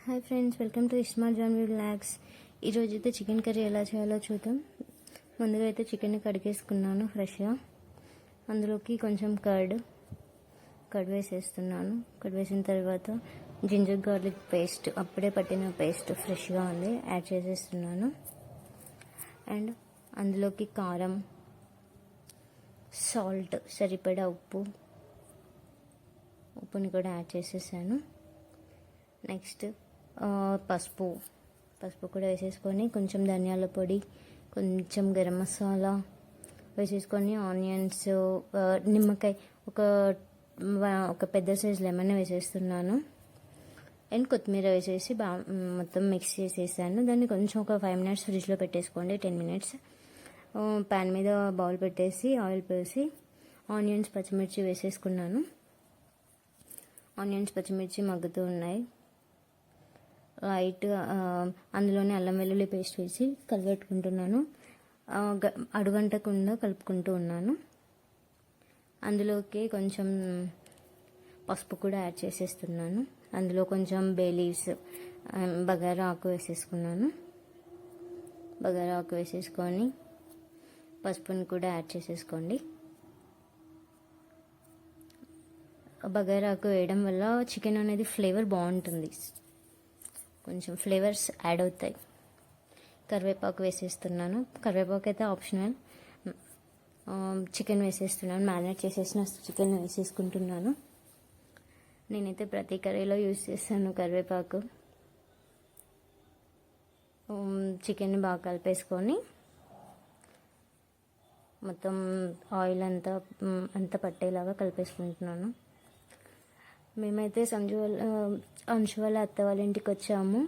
Hi friends, welcome to smart Janhvi vlogs. ఈరోజు అయితే chicken curry ఎలా చేయాలో చూద్దాం. ముందుగా అయితే చికెన్ని కడిగేసుకున్నాను ఫ్రెష్గా. అందులోకి కొంచెం కర్డ్ వేసేస్తున్నాను. కర్డ్ వేసిన తర్వాత జింజర్ గార్లిక్ పేస్ట్, అప్పుడే పట్టిన పేస్ట్ ఫ్రెష్గా ఉంది, యాడ్ చేసేస్తున్నాను. అండ్ అందులోకి కారం, సాల్ట్, సరిపడా ఉప్పుని కూడా యాడ్ చేసేసాను. నెక్స్ట్ పసుపు కూడా వేసేసుకొని, కొంచెం ధనియాల పొడి, కొంచెం గరం మసాలా వేసేసుకొని, ఆనియన్స్, నిమ్మకాయ, ఒక పెద్ద సైజ్ లెమన్ వేసేస్తున్నాను. అండ్ కొత్తిమీర వేసేసి మొత్తం మిక్స్ చేసేసాను. దాన్ని కొంచెం ఒక 5 minutes ఫ్రిడ్జ్లో పెట్టేసుకోండి, 10 minutes. ప్యాన్ మీద బౌల్ పెట్టేసి ఆయిల్ పోసి ఆనియన్స్, పచ్చిమిర్చి వేసేసుకున్నాను. ఆనియన్స్, పచ్చిమిర్చి మగ్గుతూ ఉన్నాయి. లైట్గా అందులోనే అల్లం వెల్లుల్లి పేస్ట్ వేసి కలిపెట్టుకుంటున్నాను. అడుగంటకుండా కలుపుకుంటూ ఉన్నాను. అందులోకి కొంచెం పసుపు కూడా యాడ్ చేసేస్తున్నాను. అందులో కొంచెం బే లీవ్స్, బగారా ఆకు వేసేసుకున్నాను. బగారా ఆకు వేసేసుకొని పసుపుని కూడా యాడ్ చేసేసుకోండి. బగారా ఆకు వేయడం వల్ల చికెన్ అనేది ఫ్లేవర్ బాగుంటుంది, కొంచెం ఫ్లేవర్స్ యాడ్ అవుతాయి. కరివేపాకు వేసేస్తున్నాను. కరివేపాకు అయితే ఆప్షనల్. చికెన్ వేసేస్తున్నాను. మ్యారినేట్ చేసేసిన చికెన్ వేసేసుకుంటున్నాను. నేనైతే ప్రతి కర్రీలో యూజ్ చేస్తాను కరివేపాకు. చికెన్ని బాగా కలిపేసుకొని మొత్తం ఆయిల్ అంతా పట్టేలాగా కలిపేసుకుంటున్నాను. మేమైతే అంశు వాళ్ళ అత్త వాళ్ళ ఇంటికి వచ్చాము.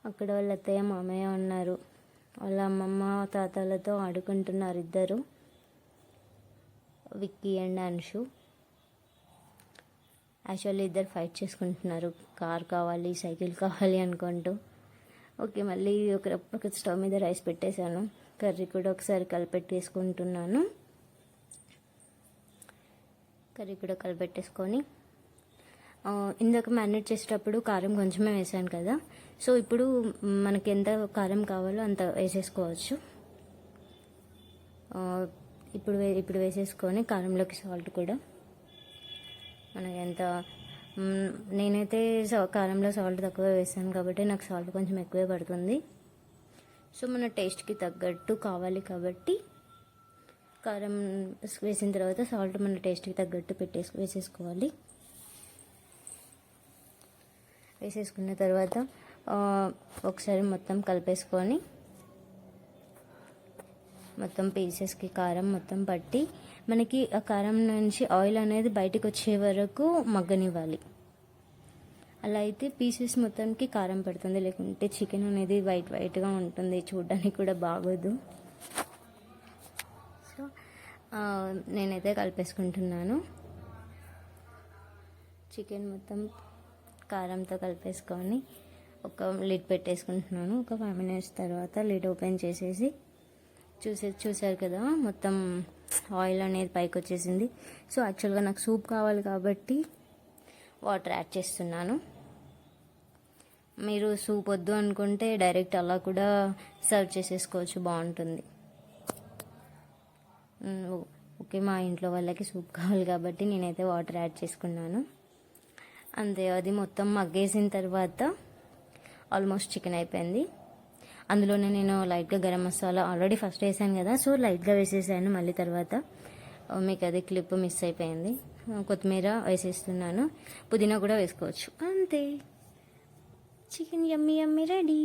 అక్కడ వాళ్ళ అత్తయ్య, మామయ్య ఉన్నారు. వాళ్ళ అమ్మమ్మ, తాతలతో ఆడుకుంటున్నారు ఇద్దరు, విక్కీ అండ్ అంశు. యాక్చువల్లీ ఇద్దరు ఫైట్ చేసుకుంటున్నారు, కార్ కావాలి, సైకిల్ కావాలి అనుకుంటూ. ఓకే, మళ్ళీ ఒక స్టవ్ మీద రైస్ పెట్టేశాను. కర్రీ కూడా ఒకసారి కలిపెట్టేసుకుంటున్నాను. కర్రీ కూడా కలిపెట్టేసుకొని, ఇందాక మ్యారినేట్ చేసేటప్పుడు కారం కొంచెమే వేసాను కదా, సో ఇప్పుడు మనకి ఎంత కారం కావాలో అంత వేసేసుకోవచ్చు. ఇప్పుడు వేసేసుకొని కారంలోకి సాల్ట్ కూడా మనకి ఎంత, నేనైతే కారంలో సాల్ట్ తక్కువ వేసాను కాబట్టి నాకు సాల్ట్ కొంచెం ఎక్కువే పడుతుంది. సో మన టేస్ట్కి తగ్గట్టు కావాలి కాబట్టి కారం వేసిన తర్వాత సాల్ట్ మన టేస్ట్కి తగ్గట్టు వేసేసుకోవాలి. వేసేసుకున్న తర్వాత ఒకసారి మొత్తం కలిపేసుకొని, మొత్తం పీసెస్కి కారం మొత్తం పట్టి మనకి ఆ కారం నుంచి ఆయిల్ అనేది బయటకు వచ్చే వరకు మగ్గనివ్వాలి. అలా అయితే పీసెస్ మొత్తానికి కారం పడుతుంది, లేకుంటే చికెన్ అనేది వైట్గా ఉంటుంది, చూడడానికి కూడా బాగోదు. సో నేనైతే కలిపేసుకుంటున్నాను. చికెన్ మొత్తం కారంతో కలిపేసుకొని ఒక లిడ్ పెట్టేసుకుంటున్నాను. ఒక 5 minutes తర్వాత లిడ్ ఓపెన్ చేసేసి చూసారు కదా, మొత్తం ఆయిల్ అనేది పైకి వచ్చేసింది. సో యాక్చువల్గా నాకు సూప్ కావాలి కాబట్టి వాటర్ యాడ్ చేస్తున్నాను. మీరు సూప్ వద్దు అనుకుంటే డైరెక్ట్ అలా కూడా సర్వ్ చేసేసుకోవచ్చు, బాగుంటుంది. ఓకే, మా ఇంట్లో వాళ్ళకి సూప్ కావాలి కాబట్టి నేనైతే వాటర్ యాడ్ చేసుకున్నాను. అంతే, అది మొత్తం మగ్గేసిన తర్వాత ఆల్మోస్ట్ చికెన్ అయిపోయింది. అందులోనే నేను లైట్గా గరం మసాలా ఆల్రెడీ ఫస్ట్ వేసాను కదా, సో లైట్గా వేసేసాను. మళ్ళీ తర్వాత మీకు అది క్లిప్ మిస్ అయిపోయింది. కొత్తిమీర వేసేస్తున్నాను, పుదీనా కూడా వేసుకోవచ్చు. అంతే, చికెన్ యమ్మీ రెడీ.